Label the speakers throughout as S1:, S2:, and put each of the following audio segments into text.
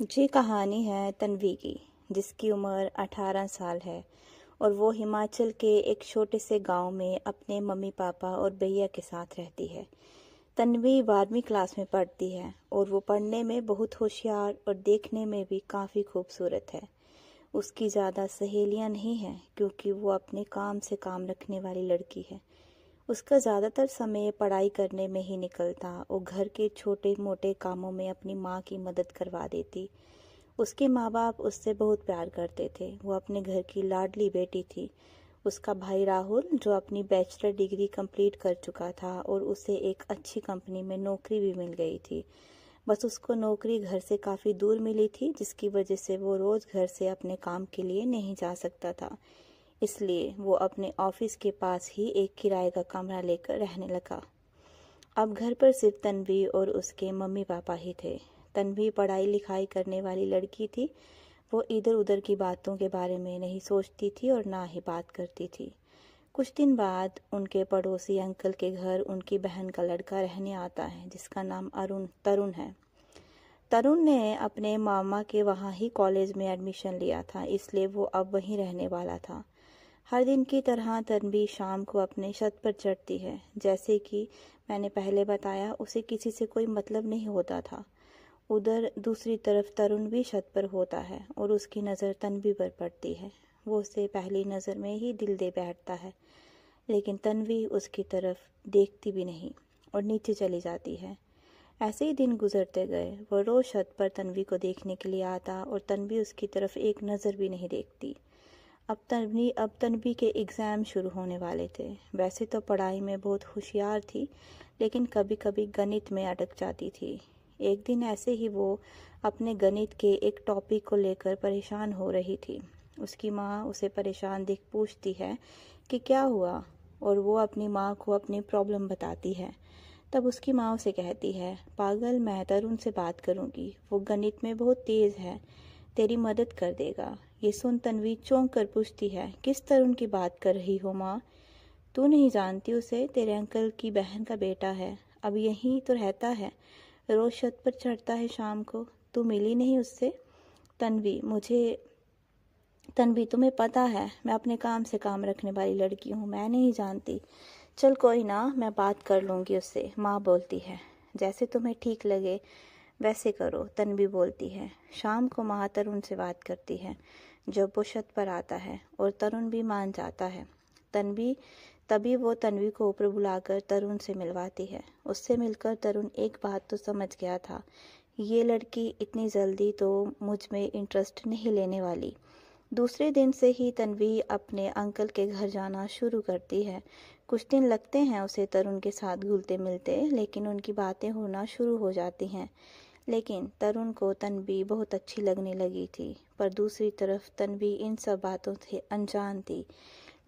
S1: ये कहानी है तन्वी की, जिसकी उम्र 18 साल है और वो हिमाचल के एक छोटे से गांव में अपने मम्मी पापा और भैया के साथ रहती है। तन्वी 12वीं क्लास में पढ़ती है और वो पढ़ने में बहुत होशियार और देखने में भी काफ़ी खूबसूरत है। उसकी ज़्यादा सहेलियां नहीं हैं क्योंकि वो अपने काम से काम रखने वाली लड़की है। उसका ज़्यादातर समय पढ़ाई करने में ही निकलता और घर के छोटे मोटे कामों में अपनी माँ की मदद करवा देती। उसके माँ बाप उससे बहुत प्यार करते थे। वो अपने घर की लाडली बेटी थी। उसका भाई राहुल, जो अपनी बैचलर डिग्री कंप्लीट कर चुका था और उसे एक अच्छी कंपनी में नौकरी भी मिल गई थी। बस उसको नौकरी घर से काफ़ी दूर मिली थी, जिसकी वजह से वो रोज़ घर से अपने काम के लिए नहीं जा सकता था। इसलिए वो अपने ऑफिस के पास ही एक किराए का कमरा लेकर रहने लगा। अब घर पर सिर्फ तन्वी और उसके मम्मी पापा ही थे। तन्वी पढ़ाई लिखाई करने वाली लड़की थी। वो इधर उधर की बातों के बारे में नहीं सोचती थी और ना ही बात करती थी। कुछ दिन बाद उनके पड़ोसी अंकल के घर उनकी बहन का लड़का रहने आता है, जिसका नाम तरुण है। तरुण ने अपने मामा के वहाँ ही कॉलेज में एडमिशन लिया था, इसलिए वो अब वहीं रहने वाला था। हर दिन की तरह तन्वी शाम को अपने छत पर चढ़ती है। जैसे कि मैंने पहले बताया, उसे किसी से कोई मतलब नहीं होता था। उधर दूसरी तरफ तरुण भी छत पर होता है और उसकी नज़र तन्वी पर पड़ती है। वो उसे पहली नज़र में ही दिल दे बैठता है, लेकिन तन्वी उसकी तरफ देखती भी नहीं और नीचे चली जाती है। ऐसे ही दिन गुजरते गए। वो रोज़ छत पर तन्वी को देखने के लिए आता और तन्वी उसकी तरफ एक नज़र भी नहीं देखती। अब तन्वी के एग्ज़ाम शुरू होने वाले थे। वैसे तो पढ़ाई में बहुत होशियार थी, लेकिन कभी कभी गणित में अटक जाती थी। एक दिन ऐसे ही वो अपने गणित के एक टॉपिक को लेकर परेशान हो रही थी। उसकी माँ उसे परेशान देख पूछती है कि क्या हुआ, और वो अपनी माँ को अपनी प्रॉब्लम बताती है। तब उसकी माँ उसे कहती है, पागल, मैं तरुण से बात करूँगी, वो गणित में बहुत तेज़ है, तेरी मदद कर देगा। ये सुन तन्वी चौंक कर पूछती है, किस तरुण की बात कर रही हो माँ? तू नहीं जानती उसे? तेरे अंकल की बहन का बेटा है, अब यहीं तो रहता है, रोज छत पर चढ़ता है शाम को। तू मिली नहीं उससे? तन्वी मुझे तन्वी तुम्हें पता है, मैं अपने काम से काम रखने वाली लड़की हूँ, मैं नहीं जानती। चल कोई ना, मैं बात कर लूँगी उससे, माँ बोलती है। जैसे तुम्हें ठीक लगे वैसे करो, तन्वी बोलती है। शाम को माँ तरुण से बात करती है जब वो छत पर आता है, और तरुण भी मान जाता है। तन्वी तभी वो तन्वी को ऊपर बुलाकर तरुण से मिलवाती है। उससे मिलकर तरुण एक बात तो समझ गया था, ये लड़की इतनी जल्दी तो मुझ में इंटरेस्ट नहीं लेने वाली। दूसरे दिन से ही तन्वी अपने अंकल के घर जाना शुरू करती है। कुछ दिन लगते हैं उसे तरुण के साथ घुलते मिलते, लेकिन उनकी बातें होना शुरू हो जाती हैं। लेकिन तरुण को तन्वी बहुत अच्छी लगने लगी थी, पर दूसरी तरफ तन्वी इन सब बातों से अनजान थी।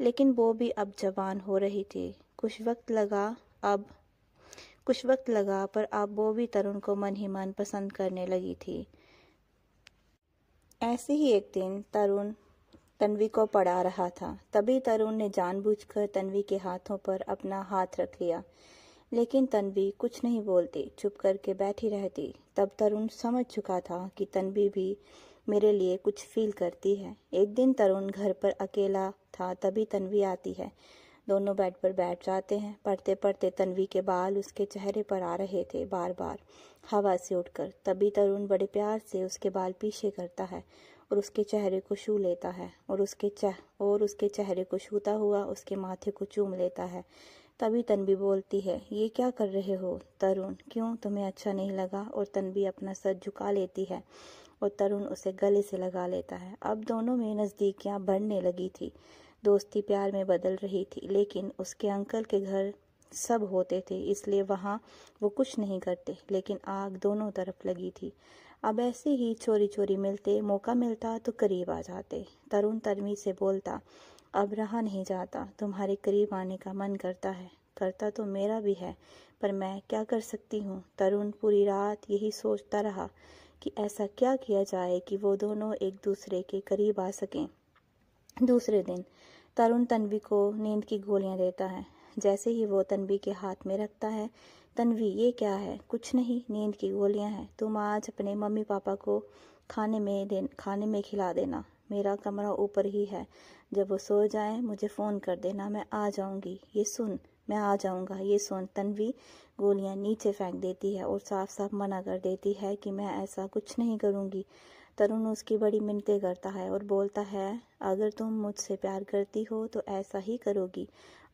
S1: लेकिन वो भी अब जवान हो रही थी। अब कुछ वक्त लगा, पर अब वो भी तरुण को मन ही मन पसंद करने लगी थी। ऐसे ही एक दिन तरुण तन्वी को पढ़ा रहा था। तभी तरुण ने जानबूझकर तन्वी के हाथों पर अपना हाथ रख लिया, लेकिन तन्वी कुछ नहीं बोलती, चुप करके बैठी रहती। तब तरुण समझ चुका था कि तन्वी भी मेरे लिए कुछ फील करती है। एक दिन तरुण घर पर अकेला था, तभी तन्वी आती है। दोनों बेड पर बैठ जाते हैं। पढ़ते पढ़ते तन्वी के बाल उसके चेहरे पर आ रहे थे, बार बार हवा से उठकर। तभी तरुण बड़े प्यार से उसके बाल पीछे करता है और उसके चेहरे को छू लेता है, और उसके चेहरे को छूता हुआ उसके माथे को चूम लेता है। तभी तन्वी बोलती है, ये क्या कर रहे हो तरुण? क्यों, तुम्हें अच्छा नहीं लगा? और तन्वी अपना सर झुका लेती है और तरुण उसे गले से लगा लेता है। अब दोनों में नज़दीकियां बढ़ने लगी थी। दोस्ती प्यार में बदल रही थी। लेकिन उसके अंकल के घर सब होते थे, इसलिए वहाँ वो कुछ नहीं करते, लेकिन आग दोनों तरफ लगी थी। अब ऐसे ही चोरी चोरी मौका मिलता तो करीब आ जाते। तरुण तन्वी से बोलता, अब रहा नहीं जाता, तुम्हारे करीब आने का मन करता है। करता तो मेरा भी है, पर मैं क्या कर सकती हूँ। तरुण पूरी रात यही सोचता रहा कि ऐसा क्या किया जाए कि वो दोनों एक दूसरे के करीब आ सकें। दूसरे दिन तरुण तन्वी को नींद की गोलियां देता है। जैसे ही वो तन्वी के हाथ में रखता है, तन्वी, ये क्या है? कुछ नहीं, नींद की गोलियां हैं। तुम आज अपने मम्मी पापा को खाने में खिला देना। मेरा कमरा ऊपर ही है। जब वो सो जाए मुझे फ़ोन कर देना, मैं आ जाऊंगी। ये सुन, मैं आ जाऊंगा, ये सुन। तन्वी गोलियां नीचे फेंक देती है और साफ साफ मना कर देती है कि मैं ऐसा कुछ नहीं करूंगी। तरुण उसकी बड़ी मिन्नतें करता है और बोलता है, अगर तुम मुझसे प्यार करती हो तो ऐसा ही करोगी।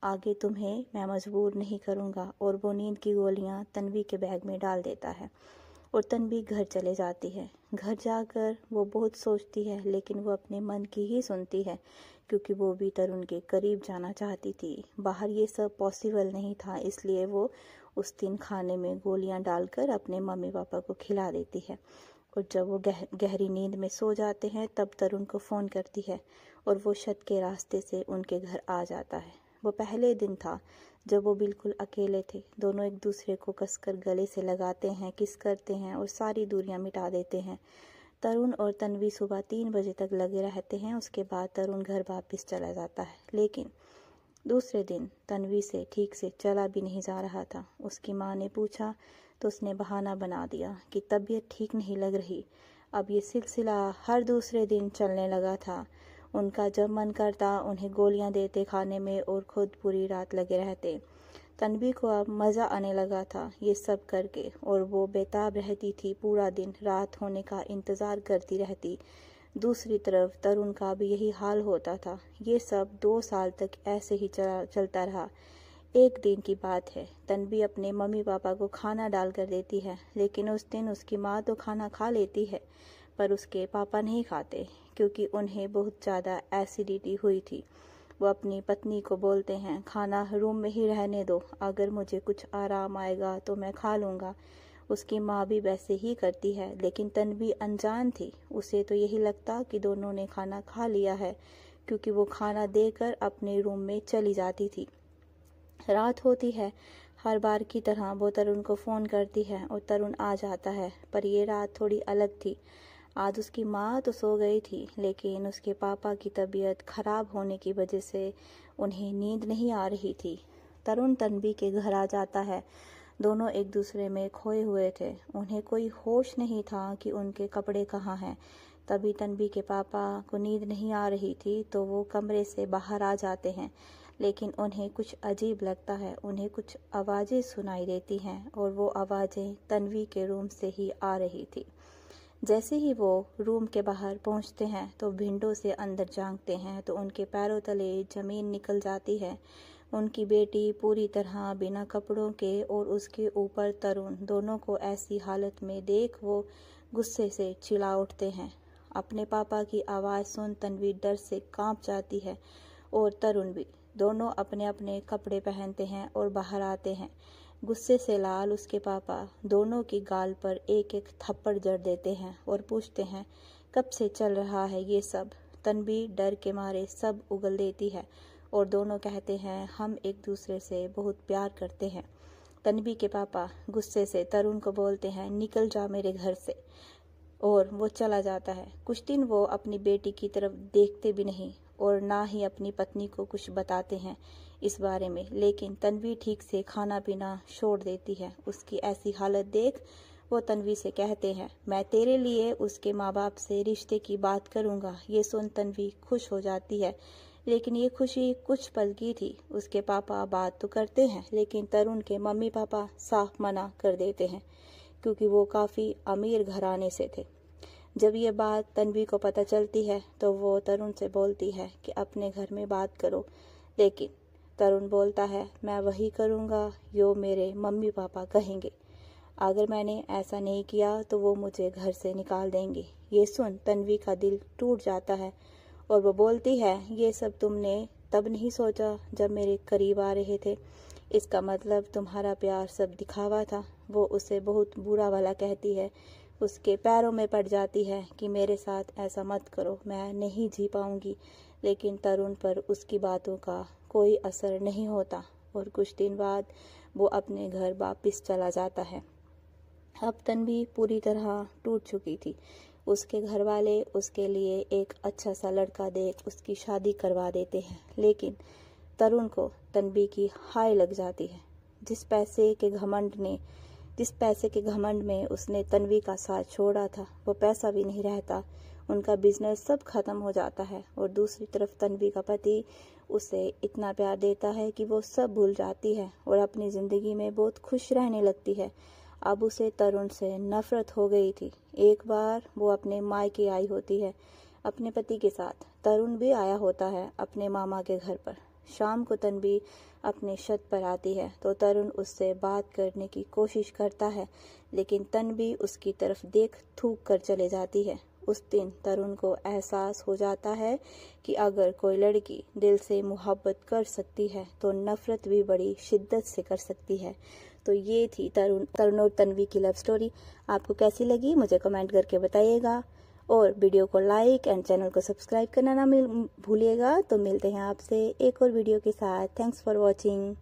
S1: आगे तुम्हें मैं मजबूर नहीं करूंगा। और वो नींद की गोलियां तन्वी के बैग में डाल देता है और तन्वी घर चले जाती है। घर जाकर वो बहुत सोचती है, लेकिन वो अपने मन की ही सुनती है, क्योंकि वो भी तरुण के करीब जाना चाहती थी। बाहर ये सब पॉसिबल नहीं था, इसलिए वो उस दिन खाने में गोलियां डालकर अपने मम्मी पापा को खिला देती है। और जब वो गहरी नींद में सो जाते हैं तब तरुण को फ़ोन करती है और वो छत के रास्ते से उनके घर आ जाता है। वो पहले दिन था जब वो बिल्कुल अकेले थे। दोनों एक दूसरे को कसकर गले से लगाते हैं, किस करते हैं और सारी दूरियां मिटा देते हैं। तरुण और तन्वी सुबह 3 बजे तक लगे रहते हैं। उसके बाद तरुण घर वापस चला जाता है, लेकिन दूसरे दिन तन्वी से ठीक से चला भी नहीं जा रहा था। उसकी माँ ने पूछा तो उसने बहाना बना दिया कि तबीयत ठीक नहीं लग रही। अब ये सिलसिला हर दूसरे दिन चलने लगा था। उनका जब मन करता उन्हें गोलियां देते खाने में और खुद पूरी रात लगे रहते। तन्वी को अब मज़ा आने लगा था ये सब करके, और वो बेताब रहती थी। पूरा दिन रात होने का इंतज़ार करती रहती। दूसरी तरफ तरुण का भी यही हाल होता था। ये सब 2 साल तक ऐसे ही चलता रहा। एक दिन की बात है, तन्वी अपने मम्मी पापा को खाना डाल कर देती है, लेकिन उस दिन उसकी माँ तो खाना खा लेती है पर उसके पापा नहीं खाते, क्योंकि उन्हें बहुत ज़्यादा एसिडिटी हुई थी। वो अपनी पत्नी को बोलते हैं, खाना रूम में ही रहने दो, अगर मुझे कुछ आराम आएगा तो मैं खा लूँगा। उसकी माँ भी वैसे ही करती है, लेकिन तन्वी अनजान थी। उसे तो यही लगता कि दोनों ने खाना खा लिया है, क्योंकि वो खाना देकर अपने रूम में चली जाती थी। रात होती है। हर बार की तरह वो तरुण को फ़ोन करती है और तरुण आ जाता है, पर ये रात थोड़ी अलग थी। आज उसकी माँ तो सो गई थी, लेकिन उसके पापा की तबीयत खराब होने की वजह से उन्हें नींद नहीं आ रही थी। तरुण तन्वी के घर आ जाता है। दोनों एक दूसरे में खोए हुए थे। उन्हें कोई होश नहीं था कि उनके कपड़े कहाँ हैं। तभी तन्वी के पापा को नींद नहीं आ रही थी तो वो कमरे से बाहर आ जाते हैं, लेकिन उन्हें कुछ अजीब लगता है। उन्हें कुछ आवाज़ें सुनाई देती हैं और वो आवाज़ें तन्वी के रूम से ही आ रही थी। जैसे ही वो रूम के बाहर पहुंचते हैं तो विंडो से अंदर झांकते हैं तो उनके पैरों तले ज़मीन निकल जाती है। उनकी बेटी पूरी तरह बिना कपड़ों के और उसके ऊपर तरुण, दोनों को ऐसी हालत में देख वो गुस्से से चिल्ला उठते हैं। अपने पापा की आवाज़ सुन तन्वी डर से कांप जाती है और तरुण भी। दोनों अपने अपने कपड़े पहनते हैं और बाहर आते हैं। गुस्से से लाल उसके पापा दोनों की गाल पर एक एक थप्पड़ जड़ देते हैं और पूछते हैं, कब से चल रहा है ये सब? तन्वी डर के मारे सब उगल देती है और दोनों कहते हैं, हम एक दूसरे से बहुत प्यार करते हैं। तन्वी के पापा गुस्से से तरुण को बोलते हैं, निकल जा मेरे घर से, और वो चला जाता है। कुछ दिन वो अपनी बेटी की तरफ देखते भी नहीं और ना ही अपनी पत्नी को कुछ बताते हैं इस बारे में, लेकिन तन्वी ठीक से खाना पीना छोड़ देती है। उसकी ऐसी हालत देख वो तन्वी से कहते हैं, मैं तेरे लिए उसके माँ बाप से रिश्ते की बात करूँगा। ये सुन तन्वी खुश हो जाती है, लेकिन ये खुशी कुछ पल की थी। उसके पापा बात तो करते हैं, लेकिन तरुण के मम्मी पापा साफ मना कर देते हैं, क्योंकि वो काफ़ी अमीर घराने से थे। जब ये बात तन्वी को पता चलती है तो वो तरुण से बोलती है कि अपने घर में बात करो, लेकिन तरुण बोलता है, मैं वही करूँगा जो मेरे मम्मी पापा कहेंगे। अगर मैंने ऐसा नहीं किया तो वो मुझे घर से निकाल देंगे। ये सुन तन्वी का दिल टूट जाता है और वो बोलती है, ये सब तुमने तब नहीं सोचा जब मेरे करीब आ रहे थे? इसका मतलब तुम्हारा प्यार सब दिखावा था। वो उसे बहुत बुरा भला कहती है, उसके पैरों में पड़ जाती है कि मेरे साथ ऐसा मत करो, मैं नहीं जी पाऊंगी। लेकिन तरुण पर उसकी बातों का कोई असर नहीं होता और कुछ दिन बाद वो अपने घर वापस चला जाता है। अब तन्वी पूरी तरह टूट चुकी थी। उसके घर वाले उसके लिए एक अच्छा सा लड़का देख उसकी शादी करवा देते हैं, लेकिन तरुण को तन्वी की हाय लग जाती है। जिस पैसे के घमंड में उसने तन्वी का साथ छोड़ा था, वो पैसा भी नहीं रहता। उनका बिजनेस सब खत्म हो जाता है और दूसरी तरफ तन्वी का पति उसे इतना प्यार देता है कि वो सब भूल जाती है और अपनी ज़िंदगी में बहुत खुश रहने लगती है। अब उसे तरुण से नफरत हो गई थी। एक बार वो अपने मायके आई होती है अपने पति के साथ। तरुण भी आया होता है अपने मामा के घर पर। शाम को तन्वी अपने छत पर आती है तो तरुण उससे बात करने की कोशिश करता है, लेकिन तन्वी उसकी तरफ देख थूक कर चले जाती है। उस दिन तरुण को एहसास हो जाता है कि अगर कोई लड़की दिल से मोहब्बत कर सकती है तो नफरत भी बड़ी शिद्दत से कर सकती है। तो ये थी तरुण और तन्वी की लव स्टोरी। आपको कैसी लगी मुझे कमेंट करके बताइएगा और वीडियो को लाइक एंड चैनल को सब्सक्राइब करना ना भूलिएगा। तो मिलते हैं आपसे एक और वीडियो के साथ। Thanks for watching.